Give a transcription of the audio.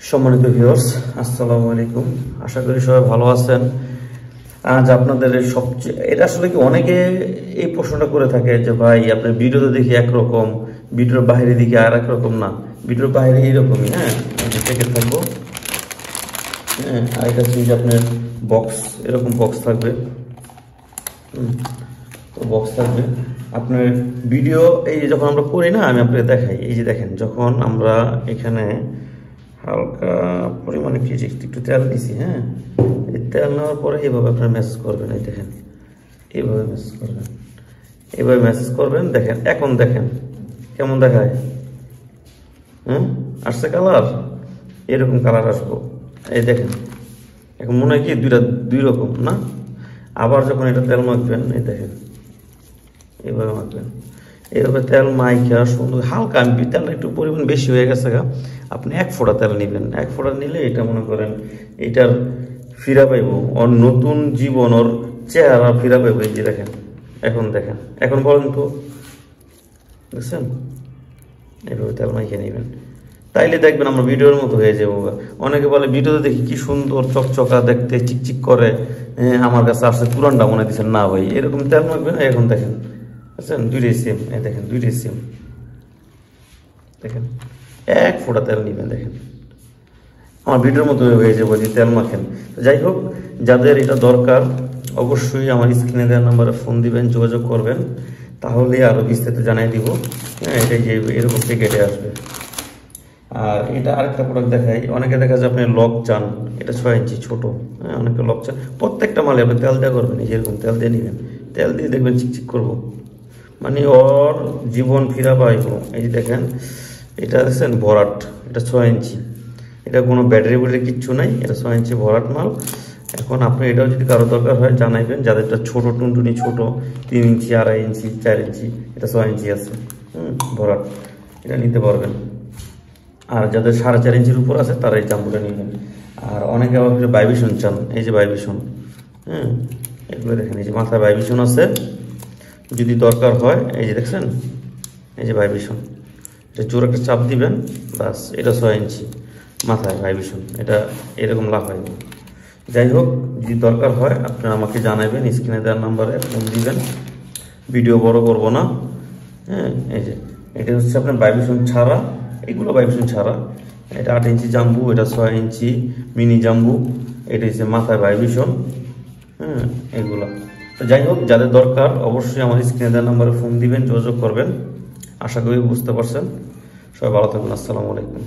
সম্মানিত ভিউয়ার্স, আসসালামু আলাইকুম। আশা করি সবাই ভালো আছেন। আজ আপনাদের সবচেয়ে এটা আসলে কি অনেকে এই প্রশ্নটা করে থাকে যে ভাই আপনার ভিডিওতে দেখি একরকম, ভিডিওর বাইরে দিকে আর একরকম না, ভিডিওর বাইরে এইরকমই। হ্যাঁ, প্যাকেট থাকবো। হ্যাঁ, আর এটা হচ্ছে যে আপনার বক্স, এরকম বক্স থাকবে। তো বক্স থাকবে আপনার ভিডিও। এই যে যখন আমরা করি না, আমি আপনাকে দেখাই। এই যে দেখেন, যখন আমরা এখানে হালকা পরিমাণে কি একটু তেল দিছি, হ্যাঁ, এই তেল নেওয়ার পরে এইভাবে আপনার মেসেজ করবেন। এই দেখেন, এইভাবে মেসেজ করবেন, এইভাবে মেসেজ করবেন। দেখেন এখন দেখেন কেমন দেখায়। আসছে কালার, এরকম কালার আসবো। এই দেখেন, এখন মনে হয় কি দুই রকম না। আবার যখন এটা তেল মাখবেন, এই দেখেন এইভাবে মাখবেন। এইভাবে তেল মাইখা সুন্দর হালকা, আমি তেলটা একটু পরিমাণ বেশি হয়ে গেছে গা, আপনি 1 ফোঁটা তেল নেবেন। 1 ফোঁটা নিলে এটা মনে করেন এটার ফিরা পাইব, ওর নতুন জীবন, ওর চেহারা ফিরা পাইব। এই যে দেখেন, এখন দেখেন, এখন বলেন তো, বুঝছেন? এইভাবে তেল মাইখে নেবেন, তাইলে দেখবেন আমরা ভিডিওর মতো হয়ে যাবো। অনেকে বলে ভিডিওতে দেখি কি সুন্দর চকচকা দেখতে, চিকচিক করে, আমার কাছে আসছে পুরানটা মনে দিচ্ছেন না ভাই। এরকম তেল মাখবেন। এখন দেখেন, বুঝছেন? দুইটাই সেম। এই দেখেন, দুইটাই সেম। দেখেন 1 ফোঁটা তেল নেবেন। দেখেন আমার ভিডিওর মতো হয়ে যাবো যে তেল মাখেন। যাই হোক, যাদের এটা দরকার অবশ্যই আমার স্ক্রিনে দেওয়ার নাম্বারে ফোন দিবেন, যোগাযোগ করবেন, তাহলে আরও বিস্তারিত জানাই দিব। হ্যাঁ, এটাই যে এরকম প্যাকেটে আসবে। আর এটা আরেকটা প্রোডাক্ট দেখাই। অনেকে দেখা যায় আপনি লক চান, এটা 6 ইঞ্চি ছোট। হ্যাঁ, অনেকে লক চান। প্রত্যেকটা মালে আপনি তেল দেওয়া করবেন, যেরকম তেল দিয়ে নেবেন। তেল দিয়ে দেখবেন চিকচিক করবো, মানে ওর জীবন ফিরা পাইব। এই যে দেখেন, এটা দেখছেন ভরাট, এটা 6 ইঞ্চি। এটা কোনো ব্যাটারি ব্যাটারি কিচ্ছু নাই, এটা 6 ইঞ্চি ভরাট মাল। এখন আপনি এটাও যদি কারো দরকার হয় জানাইবেন, যাদেরটা ছোট টুনটুনি ছোট, 3 ইঞ্চি, 2.5 ইঞ্চি, 4 ইঞ্চি, এটা 6 ইঞ্চি আছে ভরাট, এটা নিতে পারবেন। আর যাদের 4.5 ইঞ্চির উপর আছে তারা এই জাম্বুটা নেবেন। আর অনেকে আবার ভাইব্রেশন চান, এই যে ভাইব্রেশন, এগুলো দেখেন, এই যে মাথায় ভাইব্রেশন আছে, যদি দরকার হয় এই যে দেখছেন, এই যে ভাইব্রেশন, এটা জোর একটা চাপ দিবেন, বাস। এটা 6 ইঞ্চি মাথায় ভাইব্রেশন, এটা এরকম লাফাই। যাই হোক, যদি দরকার হয় আপনারা আমাকে জানাবেন, স্ক্রিনে দেওয়ার নাম্বারে ফোন দিবেন। ভিডিও বড় করব না। হ্যাঁ, এই যে এটা হচ্ছে আপনার ভাইব্রেশন ছাড়া, এগুলো ভাইব্রেশন ছাড়া। এটা 8 ইঞ্চি জাম্বু, এটা 6 ইঞ্চি মিনি জাম্বু, এটা হচ্ছে মাথায় ভাইব্রেশন। এগুলো তো যাই হোক, যাদের দরকার অবশ্যই আমার স্ক্রিনে দেওয়ার নাম্বারে ফোন দিবেন, যোগাযোগ করবেন। আশা করি বুঝতে পারছেন। সবাই ভালো থাকবেন। আসসালামু আলাইকুম।